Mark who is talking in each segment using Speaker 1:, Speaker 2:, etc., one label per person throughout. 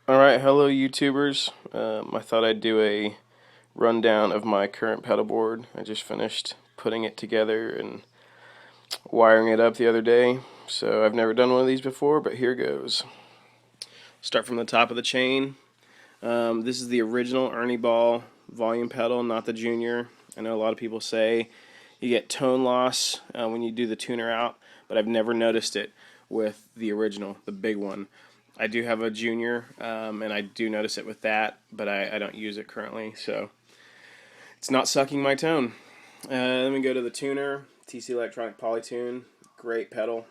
Speaker 1: Alright, hello YouTubers. I thought I'd do a rundown of my current pedal board. I just finished putting it together and wiring it up the other day. So I've never done one of these before, but here goes. Start from the top of the chain. This is the original Ernie Ball volume pedal, not the junior. I know a lot of people say you get tone loss when you do the tuner out, but I've never noticed it with the original, the big one. I do have a junior, and I do notice it with that, but I don't use it currently, so it's not sucking my tone. Then we go to the tuner, TC Electronic Polytune, great pedal,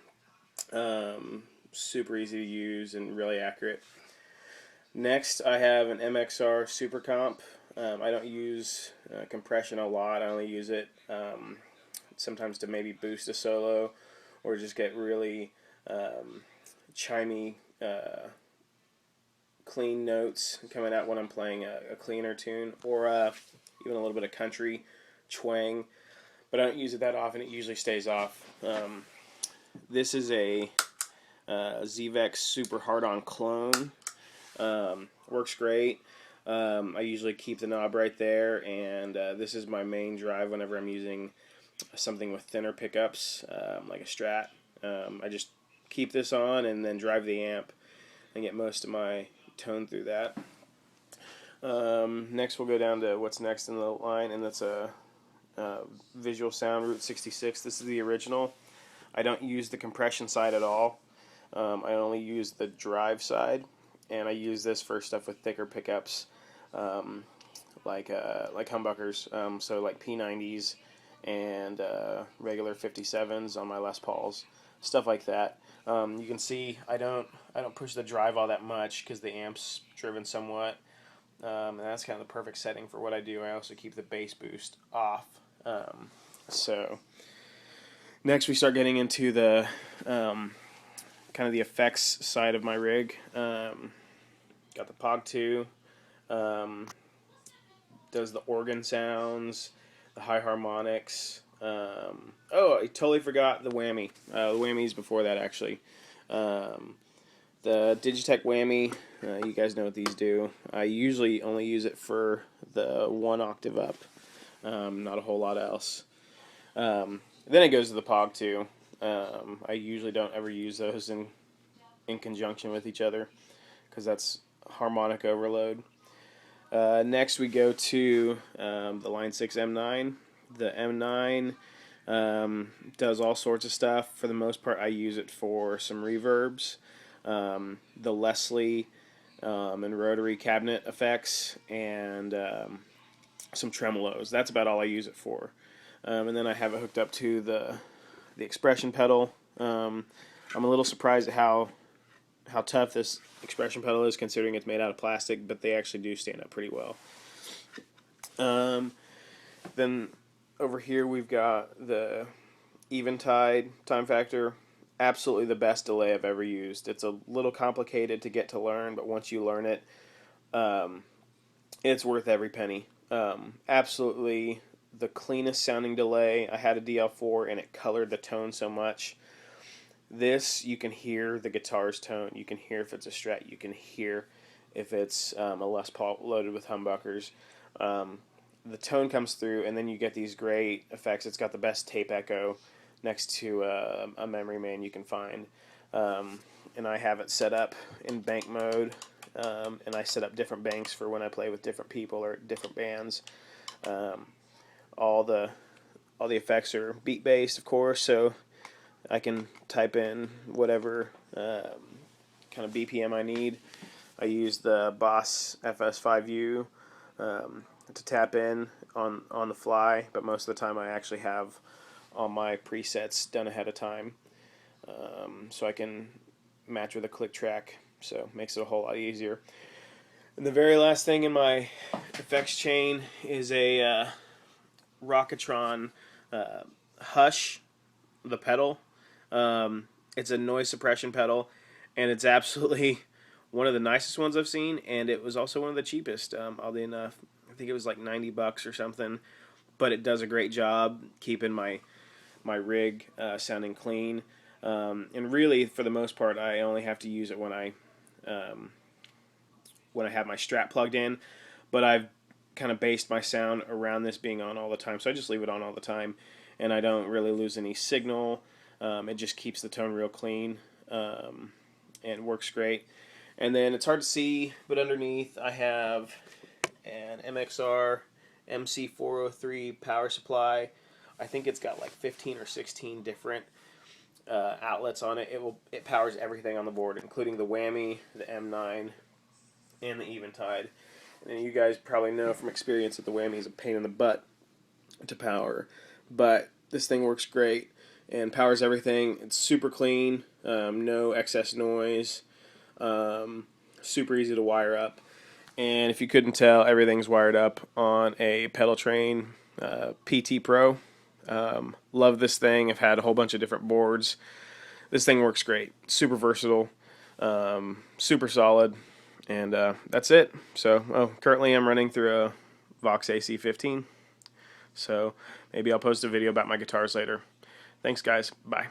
Speaker 1: super easy to use and really accurate. Next, I have an MXR Super Comp. I don't use compression a lot. I only use it sometimes to maybe boost a solo or just get really chimey, clean notes coming out when I'm playing a cleaner tune, or even a little bit of country twang. But I don't use it that often. It usually stays off. This is a ZVEX Super Hard-On Clone. Works great. I usually keep the knob right there, and this is my main drive whenever I'm using something with thinner pickups, like a Strat. I just keep this on and then drive the amp and get most of my tone through that. Next we'll go down to what's next in the line, and that's a Visual Sound Route 66. This is the original. I don't use the compression side at all. I only use the drive side, and I use this for stuff with thicker pickups, like humbuckers, so like P90s and regular 57s on my Les Pauls, stuff like that. You can see I don't push the drive all that much because the amp's driven somewhat, and that's kind of the perfect setting for what I do. I also keep the bass boost off. So next we start getting into the kind of the effects side of my rig. Got the Pog 2, does the organ sounds, the high harmonics. Oh, I totally forgot the whammy. The whammies before that, actually. The Digitech whammy, you guys know what these do. I usually only use it for the 1 octave up, not a whole lot else. Then it goes to the Pog 2. I usually don't ever use those in conjunction with each other because that's harmonic overload. Next we go to the Line 6 M9. The M9 does all sorts of stuff. For the most part, I use it for some reverbs, the Leslie and rotary cabinet effects, and some tremolos. That's about all I use it for. And then I have it hooked up to the expression pedal. I'm a little surprised at how tough this expression pedal is, considering it's made out of plastic, but they actually do stand up pretty well. Then over here we've got the Eventide Time Factor. Absolutely the best delay I've ever used. It's a little complicated to get to learn, but once you learn it, it's worth every penny. Absolutely the cleanest sounding delay. I had a DL4 and it colored the tone so much. This, you can hear the guitar's tone. You can hear if it's a Strat. You can hear if it's a Les Paul loaded with humbuckers. The tone comes through, and then you get these great effects. It's got the best tape echo next to a memory man you can find. And I have it set up in bank mode, and I set up different banks for when I play with different people or different bands. All the effects are beat based, of course, so I can type in whatever kind of BPM I need. I use the Boss FS5U to tap in on the fly, but most of the time I actually have all my presets done ahead of time, so I can match with a click track, so it makes it a whole lot easier. And the very last thing in my effects chain is a Rockatron Hush, the pedal. It's a noise suppression pedal, and it's absolutely one of the nicest ones I've seen, and it was also one of the cheapest, oddly enough. I think it was like $90 or something, but it does a great job keeping my rig sounding clean. And really, for the most part, I only have to use it when I when I have my strap plugged in, but I've kind of based my sound around this being on all the time, so I just leave it on all the time, and I don't really lose any signal. It just keeps the tone real clean, and works great. And then it's hard to see, but underneath I have an MXR MC403 power supply. I think it's got like 15 or 16 different outlets on it. It powers everything on the board, including the whammy, the M9, and the Eventide. And you guys probably know from experience that the whammy is a pain in the butt to power, but this thing works great and powers everything. It's super clean, no excess noise, super easy to wire up. And if you couldn't tell, everything's wired up on a Pedal Train PT Pro. Love this thing. I've had a whole bunch of different boards. This thing works great. Super versatile, super solid, and that's it. So currently I'm running through a Vox AC15. So maybe I'll post a video about my guitars later. Thanks, guys. Bye.